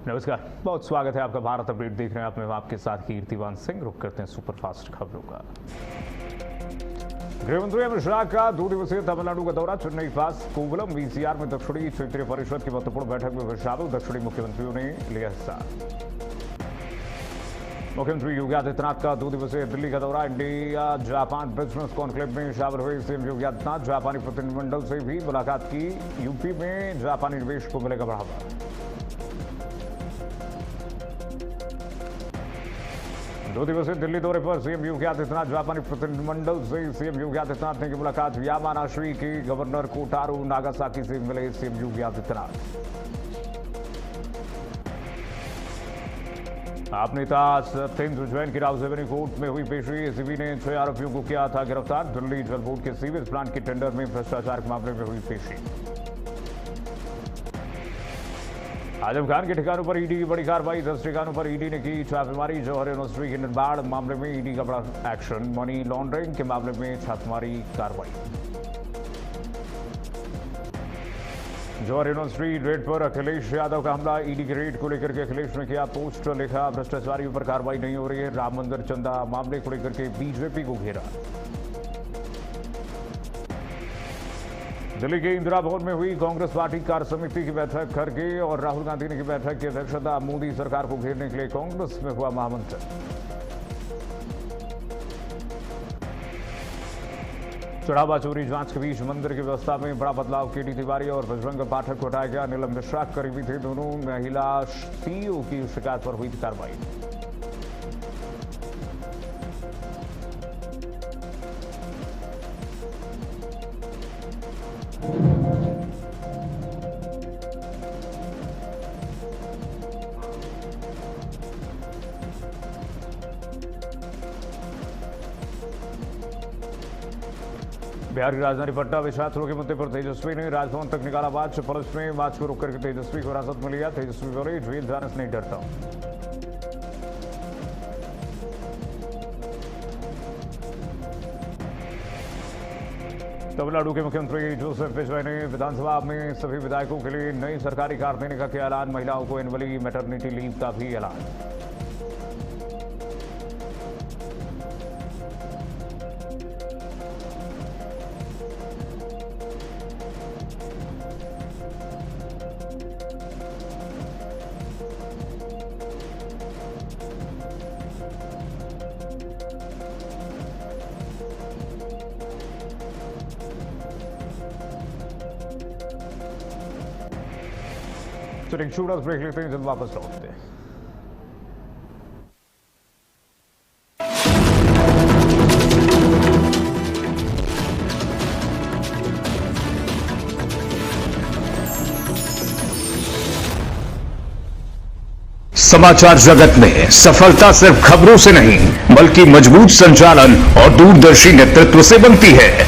नमस्कार, बहुत स्वागत है आपका। भारत अपडेट देख रहे हैं आप, मैं आपके साथ कीर्तिवान सिंह। रुक करते हैं सुपरफास्ट खबरों का। गृहमंत्री अमित शाह का 2 दिवसीय तमिलनाडु का दौरा। चेन्नई पास कोवलम वीसीआर में दक्षिणी क्षेत्रीय परिषद की महत्वपूर्ण बैठक में शामिल दक्षिणी मुख्यमंत्रियों ने लिया हिस्सा। मुख्यमंत्री योगी आदित्यनाथ का 2 दिवसीय दिल्ली का दौरा। इंडिया जापान बिजनेस कॉन्क्लेव में शामिल हुए सीएम योगी आदित्यनाथ। जापानी प्रतिनिधिमंडल से भी मुलाकात की। यूपी में जापानी निवेश को मिलेगा बढ़ावा। दो दिवसीय दिल्ली दौरे पर सीएम योगी आदित्यनाथ। जापानी प्रतिनिधिमंडल से सीएम योगी आदित्यनाथ ने की मुलाकात। यामानाशी के गवर्नर कोटारू नागासाकी से मिले सीएम योगी आदित्यनाथ। आप नेता सत्येंद्र जैन की रावसेवनी कोर्ट में हुई पेशी। एसीबी ने 6 आरोपियों को किया था गिरफ्तार। दिल्ली जल बोर्ड के सीवेज प्लांट के टेंडर में भ्रष्टाचार के मामले में हुई पेशी। आजम खान के ठिकानों पर ईडी की बड़ी कार्रवाई। 10 ठिकानों पर ईडी ने की छापेमारी। जौहर यूनिवर्सिटी के निर्माण मामले में ईडी का बड़ा एक्शन। मनी लॉन्ड्रिंग के मामले में छापेमारी कार्रवाई। जौहर यूनिवर्सिटी रेड पर अखिलेश यादव का हमला। ईडी के रेड को लेकर के अखिलेश ने किया पोस्ट, लिखा भ्रष्टाचारियों पर कार्रवाई नहीं हो रही है। राम मंदिर चंदा मामले को लेकर के बीजेपी को घेरा। दिल्ली के इंदिरा भवन में हुई कांग्रेस पार्टी कार्य समिति की बैठक। खड़गे और राहुल गांधी ने की बैठक की अध्यक्षता। मोदी सरकार को घेरने के लिए कांग्रेस में हुआ महामंथन। चढ़ावा चोरी जांच के बीच मंदिर की व्यवस्था में बड़ा बदलाव। केटी तिवारी और बजरंग पाठक को हटाया गया। नीलम मिश्रा करीबी थे दोनों। महिला सीईओ की शिकायत पर हुई कार्रवाई। बिहार की राजधानी पटना में छात्रों के मुद्दे पर तेजस्वी ने राजभवन तक निकाला मार्च। पुलिस ने मार्च को रोककर तेजस्वी को हिरासत में लिया। तेजस्वी बोले, जेल जाने से नहीं डरता हूं। तमिलनाडु के मुख्यमंत्री जोसेफ विजय ने विधानसभा में सभी विधायकों के लिए नई सरकारी कार देने का किया ऐलान। महिलाओं को एनुअली मैटरनिटी लीव का भी ऐलान। तो एक छोटा ब्रेक लेते हैं, जल्द वापस लौटते हैं। समाचार जगत में सफलता सिर्फ खबरों से नहीं बल्कि मजबूत संचालन और दूरदर्शी नेतृत्व से बनती है।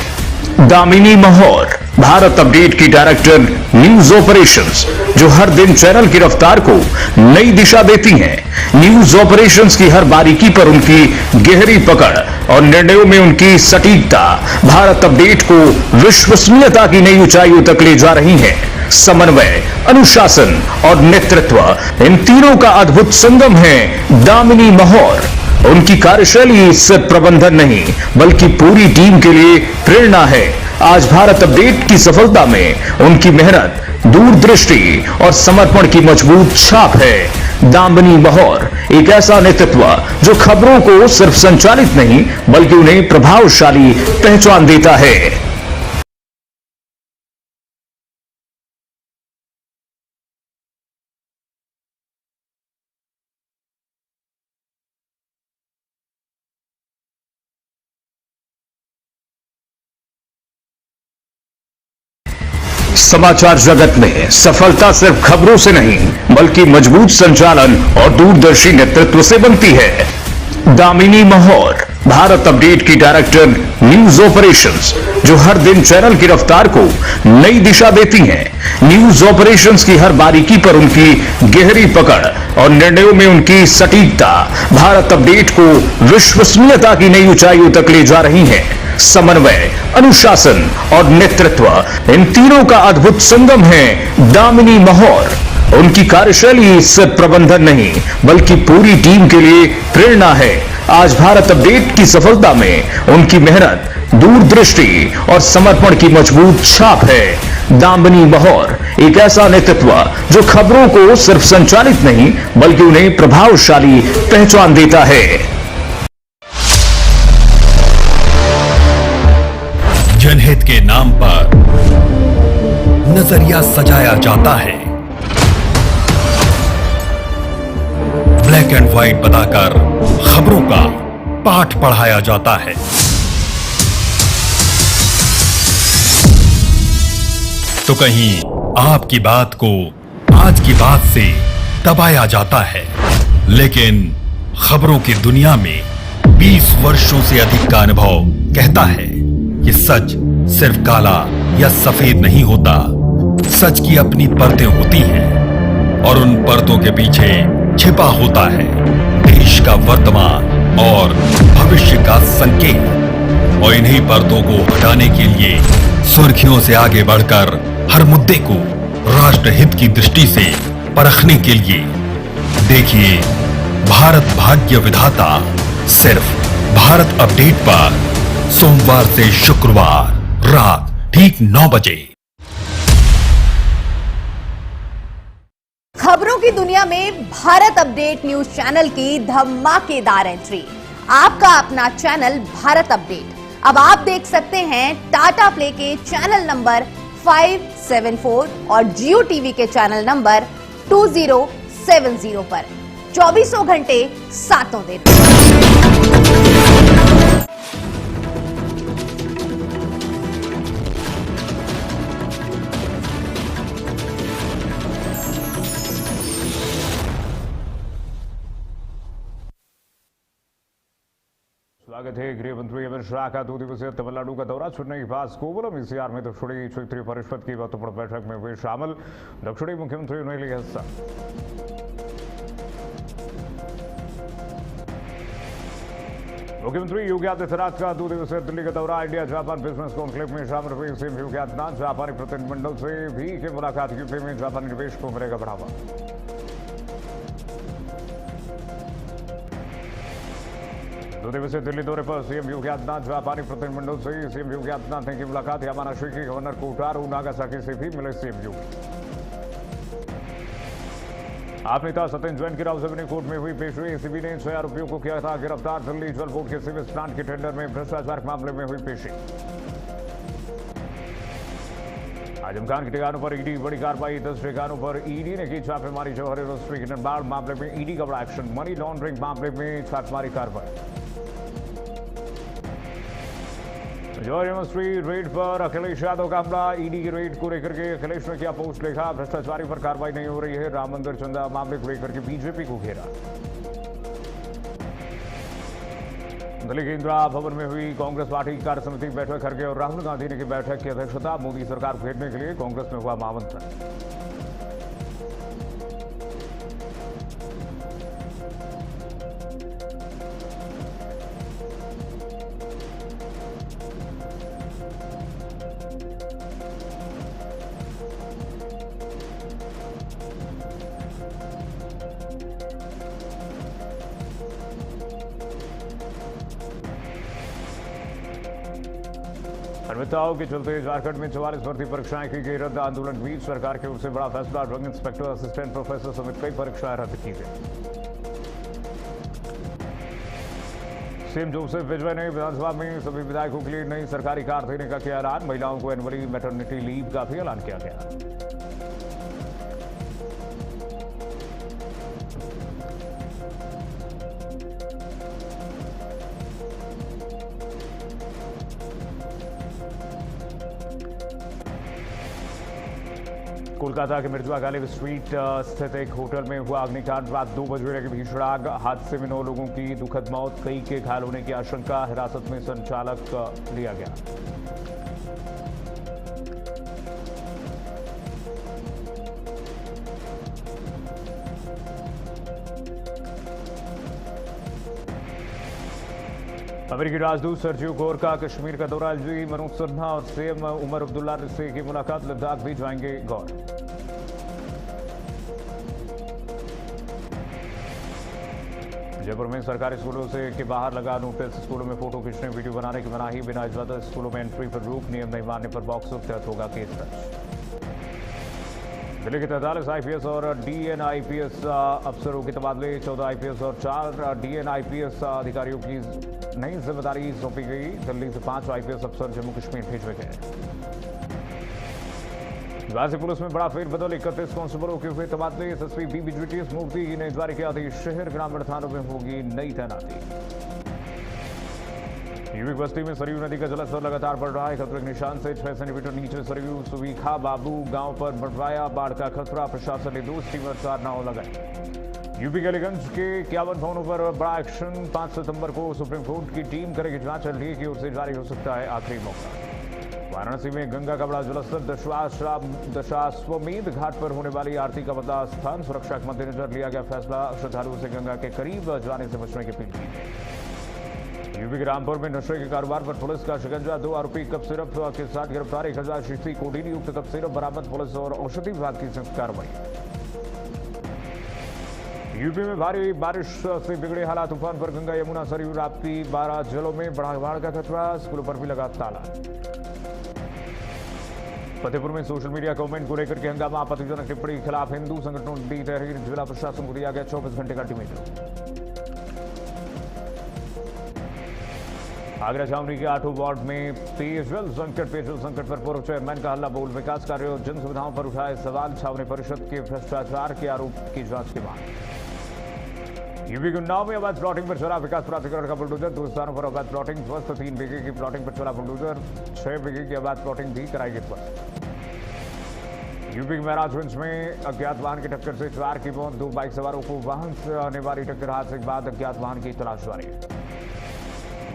दामिनी महौर भारत अपडेट की डायरेक्टर न्यूज ऑपरेशंस, जो हर दिन चैनल की रफ्तार को नई दिशा देती हैं। न्यूज ऑपरेशंस की हर बारीकी पर उनकी गहरी पकड़ और निर्णयों में उनकी सटीकता भारत अपडेट को विश्वसनीयता की नई ऊंचाइयों तक ले जा रही हैं। समन्वय, अनुशासन और नेतृत्व, इन तीनों का अद्भुत संगम है दामिनी महौर। उनकी कार्यशैली सिर्फ प्रबंधन नहीं बल्कि पूरी टीम के लिए प्रेरणा है। आज भारत अपडेट की सफलता में उनकी मेहनत, दूरदृष्टि और समर्पण की मजबूत छाप है। दामिनी महौर एक ऐसा नेतृत्व जो खबरों को सिर्फ संचालित नहीं बल्कि उन्हें प्रभावशाली पहचान देता है। समाचार जगत में सफलता सिर्फ खबरों से नहीं बल्कि मजबूत संचालन और दूरदर्शी नेतृत्व से बनती है। दामिनी महौर भारत अपडेट की डायरेक्टर न्यूज ऑपरेशंस, जो हर दिन चैनल की रफ्तार को नई दिशा देती हैं। न्यूज ऑपरेशंस की हर बारीकी पर उनकी गहरी पकड़ और निर्णयों में उनकी सटीकता भारत अपडेट को विश्वसनीयता की नई ऊंचाइयों तक ले जा रही हैं। समन्वय, अनुशासन और नेतृत्व, इन तीनों का अद्भुत संगम है दामिनी महौर। उनकी कार्यशैली सिर्फ प्रबंधन नहीं बल्कि पूरी टीम के लिए प्रेरणा है। आज भारत अपडेट की सफलता में उनकी मेहनत, दूरदृष्टि और समर्पण की मजबूत छाप है। दामिनी महौर एक ऐसा नेतृत्व जो खबरों को सिर्फ संचालित नहीं बल्कि उन्हें प्रभावशाली पहचान देता है। जनहित के नाम पर नजरिया सजाया जाता है, ब्लैक एंड व्हाइट बताकर खबरों का पाठ पढ़ाया जाता है। तो कहीं आपकी बात को आज की बात से दबाया जाता है, लेकिन खबरों की दुनिया में 20 वर्षों से अधिक का अनुभव कहता है कि सच सिर्फ काला या सफेद नहीं होता। सच की अपनी परतें होती हैं और उन परतों के पीछे छिपा होता है देश का वर्तमान और भविष्य का संकेत। और इन्हीं परतों को हटाने के लिए सुर्खियों से आगे बढ़कर हर मुद्दे को राष्ट्रहित की दृष्टि से परखने के लिए देखिए भारत भाग्य विधाता सिर्फ भारत अपडेट पर, सोमवार से शुक्रवार रात ठीक 9 बजे। खबरों की दुनिया में भारत अपडेट न्यूज चैनल की धमाकेदार एंट्री। आपका अपना चैनल भारत अपडेट अब आप देख सकते हैं टाटा प्ले के चैनल नंबर 574 और जियो टीवी के चैनल नंबर 2070 पर 24 घंटे 7 दिन। स्वागत है। गृह मंत्री अमित शाह का 2 दिवसीय तमिलनाडु का दौरा छूटने के बाद कोवलम ईसीआर में दक्षिणी क्षेत्रीय परिषद की महत्वपूर्ण बैठक में हुए शामिल। दक्षिणी मुख्यमंत्री ने लिया हिस्सा। मुख्यमंत्री योगी आदित्यनाथ का 2 दिवसीय दिल्ली का दौरा, इंडिया जापान बिजनेस कॉन्क्लेव में शामिल हुए सीएम योगी आदित्यनाथ। जापानी प्रतिनिधिमंडल से भी की मुलाकात। यूपी में जापानी निवेश को मिलेगा बढ़ावा। दो दिवसीय दिल्ली दौरे पर सीएम योगी आदित्यनाथ। जापानी प्रतिनिधिमंडल से सीएम योगी आदित्यनाथ ने की मुलाकात। यामानाशी के गवर्नर कोटारू नागासाकी से भी मिले सीएम योगी। आप नेता सत्येंद्र जैन की रावसानी कोर्ट में हुई पेशी। एसीबी ने 6 आरोपियों को किया था गिरफ्तार। दिल्ली जल बोर्ड के सीवेज प्लांट के टेंडर में भ्रष्टाचार के मामले में हुई पेशी। आजम खान के ठिकानों पर ईडी बड़ी कार्रवाई। 10 ठिकानों पर ईडी ने की छापेमारी। जौहर यूनिवर्सिटी के निर्माण मामले में ईडी का बड़ा एक्शन। मनी लॉन्ड्रिंग मामले में छापेमारी कार्रवाई। जौहर यूनिवर्सिटी रेड पर अखिलेश यादव का हमला। ईडी की रेड को लेकर के अखिलेश ने किया पोस्ट लिखा। भ्रष्टाचारी पर कार्रवाई नहीं हो रही है। राम मंदिर चंदा मामले को लेकर के बीजेपी को घेरा। दिल्ली के इंदिरा भवन में हुई कांग्रेस पार्टी कार्य समिति बैठक। खड़गे और राहुल गांधी ने की बैठक की अध्यक्षता। मोदी सरकार को घेरने के लिए कांग्रेस में हुआ महामंथन। अनियमितताओं के चलते झारखंड में 44 भर्ती परीक्षाएं की गई रद्द। आंदोलन बीच सरकार की ओर से बड़ा फैसला। ड्रग इंस्पेक्टर, असिस्टेंट प्रोफेसर समेत कई परीक्षाएं रद्द की गई। सीएम जोसेफ विजय ने विधानसभा में सभी विधायकों के लिए नई सरकारी कार देने का किया ऐलान। महिलाओं को एनुअली मैटरनिटी लीव का भी ऐलान किया गया। कोलकाता के मिर्जा गालिब स्ट्रीट स्थित एक होटल में हुआ अग्निकांड। रात 2 बजे लगी भीषण आग। हादसे में 9 लोगों की दुखद मौत, कई के घायल होने की आशंका। हिरासत में संचालक लिया गया। अमेरिकी राजदूत सर्जियो गोर का कश्मीर का दौरा। एलजी मनोज सिन्हा और सीएम उमर अब्दुल्ला से की मुलाकात। लद्दाख भी जाएंगे गौर। जयपुर में सरकारी स्कूलों से के बाहर लगा नोटिस, स्कूलों में फोटो खींचने वीडियो बनाने की मनाही, बिना इजाजत स्कूलों में एंट्री पर रोक, नियम नहीं मानने पर बॉक्सर तहत होगा केस दर्ज। दिल्ली के 43 आईपीएस और डीएनआईपीएस अफसरों के तबादले, 14 आईपीएस और 4 डीएनआईपीएस अधिकारियों की नई जिम्मेदारी सौंपी गई। दिल्ली से 5 आईपीएस अफसर जम्मू कश्मीर भेजे गए। गाजी पुलिस में बड़ा फेरबदल, 31 कांस्टेबलों के हुए तबादले। एसएसपी बीबीजीटीएस मूर्ति ने जारी किया आदेश, शहर ग्रामीण थानों में होगी नई तैनाती। यूपी बस्ती में सरयू नदी का जलस्तर लगातार बढ़ रहा है, खतरे के निशान से 6 सेंटीमीटर नीचे सरयू सुवीखा बाबू गांव पर बढ़वाया बाढ़ का खतरा, प्रशासन ने 2 स्टीमर 4 नाव लगाई। यूपी के अलीगंज के 51 भवनों पर बड़ा एक्शन, 5 सितंबर को सुप्रीम कोर्ट की टीम करेगी जांच, एलडीए की ओर से जारी हो सकता है आखिरी मौका। वाराणसी में गंगा का बड़ा जलस्तर, दशाश्वमेध घाट पर होने वाली आरती का बदला स्थान, सुरक्षा के मद्देनजर लिया गया फैसला, श्रद्धालुओं से गंगा के करीब जाने से बचने की अपील की। यूपी के रामपुर में नशे के कारोबार पर पुलिस का शिकंजा, 2 आरोपी कप सिरप के साथ गिरफ्तार, 1000 शीशी कोडीन युक्त कप सिरप बरामद, पुलिस और औषधि विभाग की संयुक्त कार्रवाई। यूपी में भारी बारिश से बिगड़े हालात, तूफान पर गंगा यमुना सरयू राप्ती 12 जिलों में बढ़ा बाढ़ का खतरा, स्कूलों पर भी लगा ताला। फतेहपुर में सोशल मीडिया कमेंट को लेकर के हंगामा, आपत्तिजनक टिप्पणी के खिलाफ हिंदू संगठनों ने दी तहरीर, जिला प्रशासन को दिया गया 24 घंटे का अल्टीमेटम। आगरा छावनी के 8 वार्ड में पेयजल संकट पर पूर्व चेयरमैन का हल्ला बोल, विकास कार्यों और जन सुविधाओं पर उठाए सवाल, छावनी परिषद के भ्रष्टाचार के आरोप की जांच की मांग। यूपी के उन्नाव में अवैध प्लॉटिंग पर चला विकास प्राधिकरण का बुलडोजर, 2 स्थानों पर अवैध प्लॉटिंग ध्वस्त, 3 बीघे की प्लॉटिंग पर चला बुलडोजर, 6 बीघे की अवैध प्लॉटिंग भी कराई गई ध्वस्त। यूपी के महाराजगंज में अज्ञात वाहन की टक्कर से 4 की मौत, 2 बाइक सवारों को वाहन से आने वाली टक्कर, हादसे के बाद अज्ञात वाहन की तलाश जारी।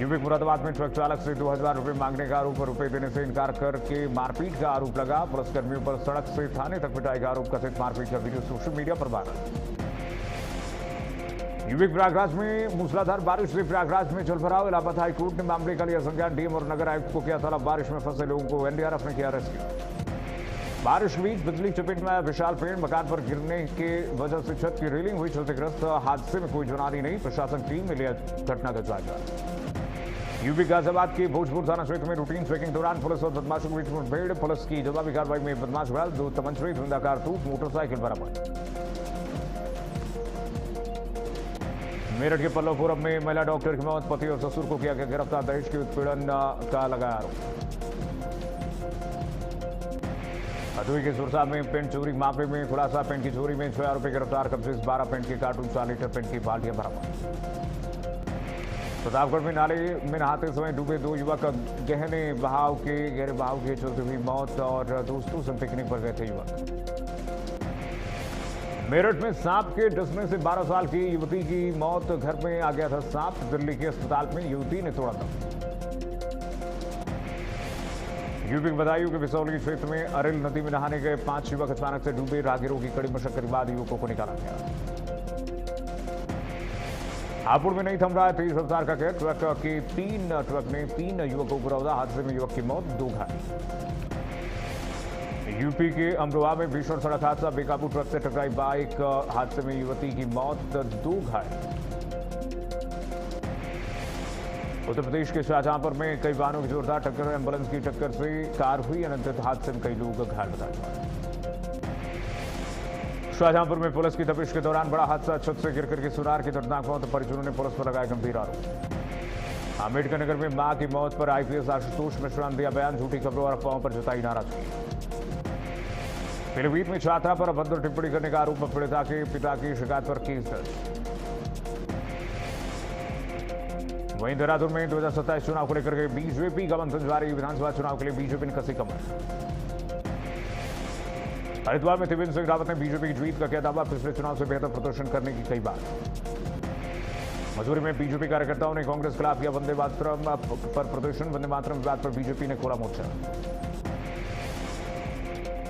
यूपी के मुरादाबाद में ट्रक चालक से 2000 रुपये मांगने का आरोप, रुपये देने से इनकार करके मारपीट का आरोप लगा, पुलिसकर्मियों पर सड़क से थाने तक पिटाई का आरोप, कथित मारपीट का वीडियो सोशल मीडिया पर वायरल। यूपी प्रयागराज में मूसलाधार बारिश से प्रयागराज में जलभराव, इलाहाबाद हाईकोर्ट ने मामले का लिया संज्ञान, डीएम और नगर आयुक्त को किया तलब, बारिश में फंसे लोगों को एनडीआरएफ ने किया रेस्क्यू। बारिश के बीच बिजली चपेट में आया विशाल पेड़, मकान पर गिरने के वजह से छत की रेलिंग हुई क्षतिग्रस्त, हादसे में कोई जुर्माना नहीं, प्रशासन टीम ने लिया घटना का जायजा। यूपी गाजियाबाद के भोजपुर थाना क्षेत्र में रूटीन चेकिंग दौरान पुलिस और बदमाशों के बीच मुठभेड़, पुलिस की जवाबी कार्रवाई में बदमाश घायल, 2 तमंचे, धुंधा कारतूस, मोटरसाइकिल बरामद। मेरठ के पल्लवपुरम में महिला डॉक्टर की मौत, पति और ससुर को किया गया गिरफ्तार, दहेज के उत्पीड़न का लगाया आरोप। हथुई के सुरसा में पेंट चोरी मामले में खुलासा, पेंट की चोरी में 6 आरोपी गिरफ्तार, कब्जे से 12 पेंट के कार्टून, 4 लीटर पेंट की बाल्टियां बरामद। प्रतापगढ़ में नाले में नहाते समय डूबे 2 युवक, गहरे बहाव के चलते हुई मौत, और दोस्तों से पिकनिक पर गए थे युवक। मेरठ में सांप के डसने से 12 साल की युवती की मौत, घर में आ गया था सांप, दिल्ली के अस्पताल में युवती ने तोड़ा दम। यूपी के बदायूं के बिसौली क्षेत्र में अरिल नदी में नहाने गए 5 युवक अचानक से डूबे, राहगीरों की कड़ी मशक्कत के बाद युवकों को निकाला गया। हापुड़ में नहीं थम रहा है तेज रफ्तार का कहर, ट्रक ने 3 युवकों को रौदा, हादसे में युवक की मौत, 2 घायल। यूपी के अमरोहा में भीषण सड़क हादसा, बेकाबू ट्रक से टकराई बाइक, हादसे में युवती की मौत, 2 घायल। उत्तर प्रदेश के शाहजहांपुर में कई वाहनों की जोरदार टक्कर, एम्बुलेंस की टक्कर से कार हुई अनियंत्रित, हादसे में कई लोग घायल बताए गए। शाहजहांपुर में पुलिस की तपिश के दौरान बड़ा हादसा, छत से गिरकर के सुनार की दर्दनाक मौत, परिजनों ने पुलिस पर लगाया गंभीर आरोप। अम्बेडकर नगर में मां की मौत पर आईपीएस आशुतोष मिश्रा ने दिया बयान, झूठी खबरों और अफवाहों पर जताई नाराजगी। पीलीभीत में छात्रा पर अभद्र टिप्पणी करने का आरोप, पीड़िता के पिता की शिकायत पर केस दर्ज। वहीं देहरादून में 2027 चुनाव को लेकर के बीजेपी का मंथन जारी, विधानसभा चुनाव के लिए बीजेपी ने कसी कमर। हरिद्वार में त्रिवेंद्र सिंह रावत ने बीजेपी की जीत का किया दावा, पिछले चुनाव से बेहतर प्रदर्शन करने की कई बात। मसूरी में बीजेपी कार्यकर्ताओं ने कांग्रेस के खिलाफ किया वंदे मातरम पर प्रदर्शन, वंदे मातरम विवाद पर बीजेपी ने खोला मोर्चा।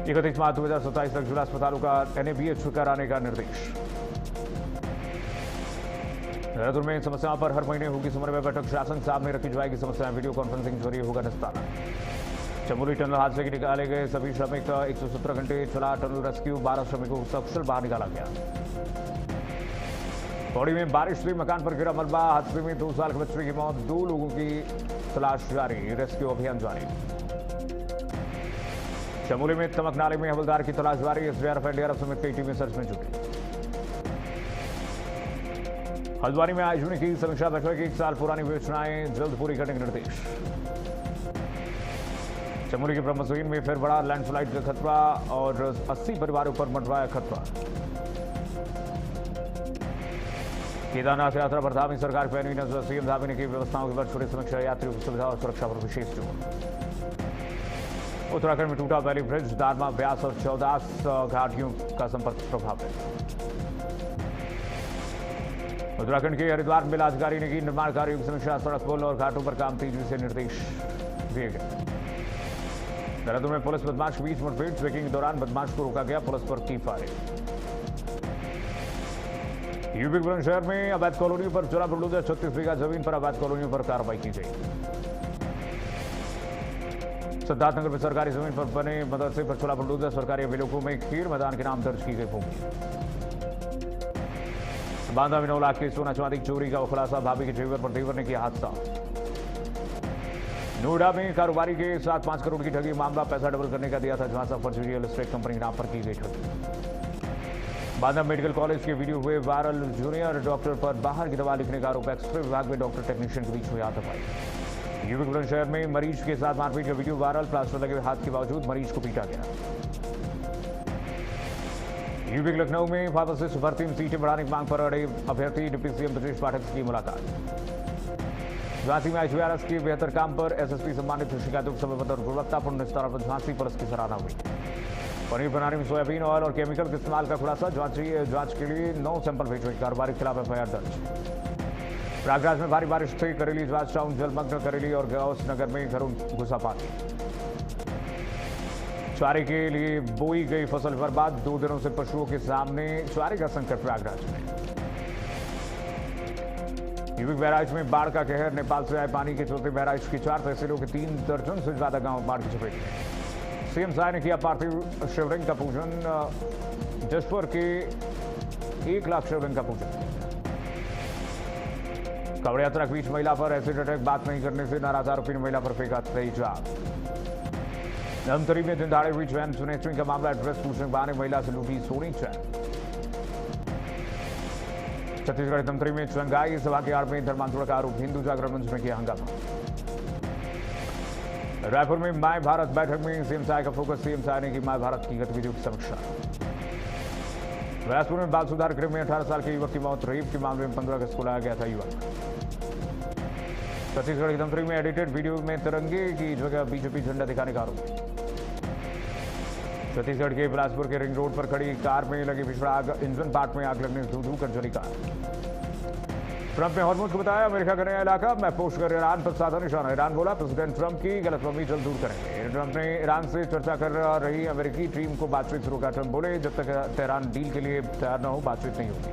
31 मार्च 2027 तक जिला अस्पतालों का एनएबीएच कराने का निर्देश। देहरादून में समस्याओं पर हर महीने होगी समन्वय बैठक, शासन सामने रखी जाएगी समस्याएं, वीडियो कॉन्फ्रेंसिंग के जरिए होगा निस्तारा। चमोली टनल हादसे के निकाले गए सभी श्रमिक, 117 घंटे चला टनल रेस्क्यू, 12 श्रमिकों को सकुशल बाहर निकाला गया। पौड़ी में बारिश से मकान पर गिरा मलबा, हादसे में 2 साल के बच्चे की मौत, 2 लोगों की तलाश जारी, रेस्क्यू अभियान जारी। चमोली में तमक नाले में हवलदार की तलाश जारी, एसडीआरएफ एनडीआरएफ समेत कई टीमें सर्च में जुटी। हल्द्वानी में आयोजन की समीक्षा बैठक, 1 साल पुरानी योजनाएं जल्द पूरी करने के निर्देश। चमोली के ब्रह्मसोइन में फिर बड़ा लैंडस्लाइड का खतरा और 80 परिवारों पर मंडराया खतरा। केदारनाथ यात्रा पर धामी सरकार की पैनी नजर, सीएम धामी ने की व्यवस्थाओं की बढ़ छोटी समीक्षा, यात्रियों की सुविधा और सुरक्षा पर विशेष जोर। उत्तराखंड में टूटा वैली ब्रिज, दारमा, ब्यास और 14 घाटियों का संपर्क प्रभावित। उत्तराखंड के हरिद्वार में जिलाधिकारी ने की निर्माण कार्यों की समीक्षा, सड़क, पुल और घाटों पर काम तेजी से निर्देश दिए गए। देहरादून में पुलिस बदमाश के बीच मुठभेड़, चेकिंग के दौरान बदमाश को रोका गया, पुलिस पर की फायरिंग। यूपी के बुलंदशहर में अवैध कॉलोनियों पर चला बुलडोजर, 36 बीघा जमीन पर अवैध कॉलोनियों पर कार्रवाई की गई। सिद्धार्थनगर में सरकारी जमीन पर बने मदरसे पर चला बुलडोजर, सरकारी अभिलेखों में खीर मैदान के नाम दर्ज की गई भूमि। बांदा में 9 लाख के सोना चांदी चोरी का खुलासा, भाभी के जेवर पर देवर ने किया हादसा। नोएडा में कारोबारी के साथ 5 करोड़ की ठगी मामला, पैसा डबल करने का दिया था झांसा, फर्जी रियल एस्टेट कंपनी के नाम पर की गई ठगी। बांदा मेडिकल कॉलेज के वीडियो हुए वायरल, जूनियर डॉक्टर पर बाहर की दवा लिखने का आरोप, एक्सरे विभाग में डॉक्टर टेक्नीशियन के बीच हुई हाथापाई। यूपी बुलंदशहर में मरीज के साथ मारपीट का वीडियो वायरल, प्लास्टर लगे हुए हाथ के बावजूद मरीज को पीटा गया। यूपी के लखनऊ में फार्मासिस्ट भर्ती में सीटें बढ़ाने की मांग पर अड़े अभ्यर्थी, डिप्टी सीएम ब्रजेश पाठक की मुलाकात। झांसी में आईजीआरएस के बेहतर काम पर एसएसपी सम्मानित, शिकायतों के समयबद्ध और गुणवत्तापूर्ण निस्तारण पर झांसी पुलिस की सराहना हुई। पनीर बनाने में सोयाबीन ऑयल और केमिकल के इस्तेमाल का खुलासा, जांच के लिए 9 सैंपल भेजे, कारोबारी के खिलाफ एफआईआर दर्ज। प्रयागराज में भारी बारिश से करेली इजलास टाउन जलमग्न, करेली और गौस नगर में घरों घुसा पानी। चारे के लिए बोई गई फसल बर्बाद, 2 दिनों से पशुओं के सामने चारे का संकट प्रयागराज में। यूपी बहराइच में बाढ़ का कहर, नेपाल से आए पानी के चलते बहराइच की 4 तहसीलों के 3 दर्जन से ज्यादा गांव बाढ़ की चपेट में। सीएम साय ने किया पार्थिव शिवलिंग का पूजन, जसपुर के 1 लाख शिवलिंग का पूजन। कांवड़ यात्रा के बीच महिला पर एसिड अटैक, बात नहीं करने से नाराज आरोपी ने महिला पर फेंका तेजाब। धमतरी में दिन दहाड़े हुई चैन स्नैचिंग का मामला, एड्रेस पूछने के बहाने महिला से लूटी सोनी चैन। छत्तीसगढ़ धमतरी में चंगाई सभा के आड़ में धर्मांतरण का आरोप, हिंदू जागरण मंच में किया हंगामा। रायपुर में माय भारत बैठक में सीएम साय का फोकस, सीएम साय ने की माय भारत की गतिविधियों की समीक्षा। बिलासपुर में बाल सुधार गृह में 18 साल के युवक की मौत, रेप के मामले में 15 अगस्त को लाया गया था युवक। छत्तीसगढ़ की धमतरी में एडिटेड वीडियो में तिरंगे की जगह बीजेपी झंडा दिखाने का आरोप। छत्तीसगढ़ के बिलासपुर के रिंग रोड पर खड़ी कार में लगी भीषण आग, इंजन पार्ट में आग लगने धू धू कर जली कार। ट्रंप ने हॉर्मुज को बताया अमेरिका का नया इलाका, मैं पोस्ट कर ईरान पर साधा निशाना। ईरान बोला प्रेसिडेंट ट्रंप की गलतफहमी जल्द दूर करेंगे। ट्रंप ने ईरान से चर्चा कर रही अमेरिकी टीम को बातचीत शुरू कर। ट्रंप बोले जब तक तेहरान डील के लिए तैयार न हो बातचीत नहीं होगी।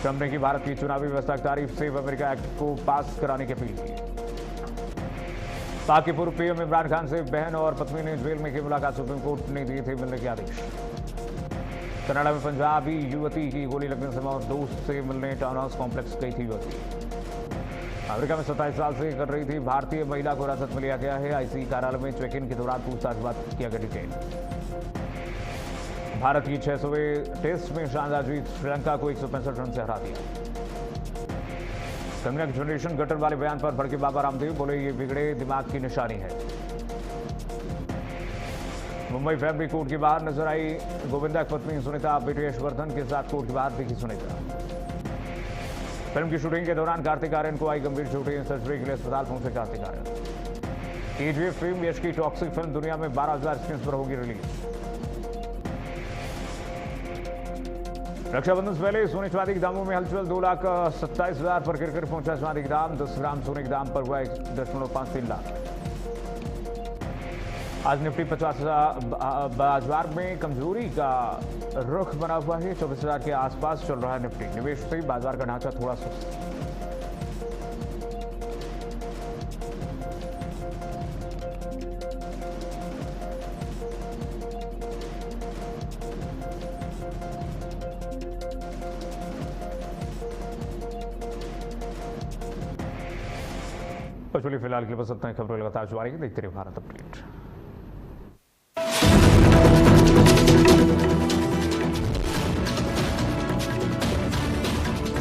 ट्रंप ने की भारत की चुनावी व्यवस्था की तारीफ, सेव अमेरिका एक्ट को पास कराने की अपील की। पाक के पूर्व पीएम इमरान खान से बहन और पत्नी ने जेल में की मुलाकात, सुप्रीम कोर्ट ने दिए थे मिलने के आदेश। कनाडा में पंजाबी युवती की गोली लगने से मौत, दोस्त से मिलने टाउन हाउस कॉम्प्लेक्स गई थी युवती। अमेरिका में 27 साल से कर रही थी भारतीय महिला को हिरासत में लिया गया है। आईसीसी कार्यालय में चेक इन के दौरान पूछताछ बात किया गया डिटेन। भारत की 600वें टेस्ट में शानदार जीत, श्रीलंका को 165 रन से हरा दिया। कंगना की जनरेशन गटर वाले बयान पर भड़के बाबा रामदेव, बोले ये बिगड़े दिमाग की निशानी है। मुंबई फैमिली कोर्ट के बाहर नजर आई गोविंदा की पत्नी सुनीता, बेटे यशवर्धन के साथ कोर्ट के बाहर दिखी सुनीता। फिल्म की शूटिंग के दौरान कार्तिक आर्यन को आई गंभीर चोटें, सर्जरी के लिए अस्पताल पहुंचे कार्तिक आर्यन। केजीएफ फिल्म यश की टॉक्सिक फिल्म दुनिया में 12,000 स्क्रीन पर होगी रिलीज। रक्षाबंधन से पहले सोने चांदी के दामों में हलचल, 2,27,000 पर गिरकर पहुंचा चांदी के दाम। 10 ग्राम सोने के दाम पर हुआ 1.53 लाख। आज निफ्टी 50,000 बाजार में कमजोरी का रुख बना हुआ है, 24,000 के आसपास चल रहा है निफ्टी। निवेश से बाजार का ढांचा थोड़ा सुस्त। तो चलिए फिलहाल के लिए बस इतना ही। खबरें लगातार जारी है, देखते रहिए भारत अपडेट।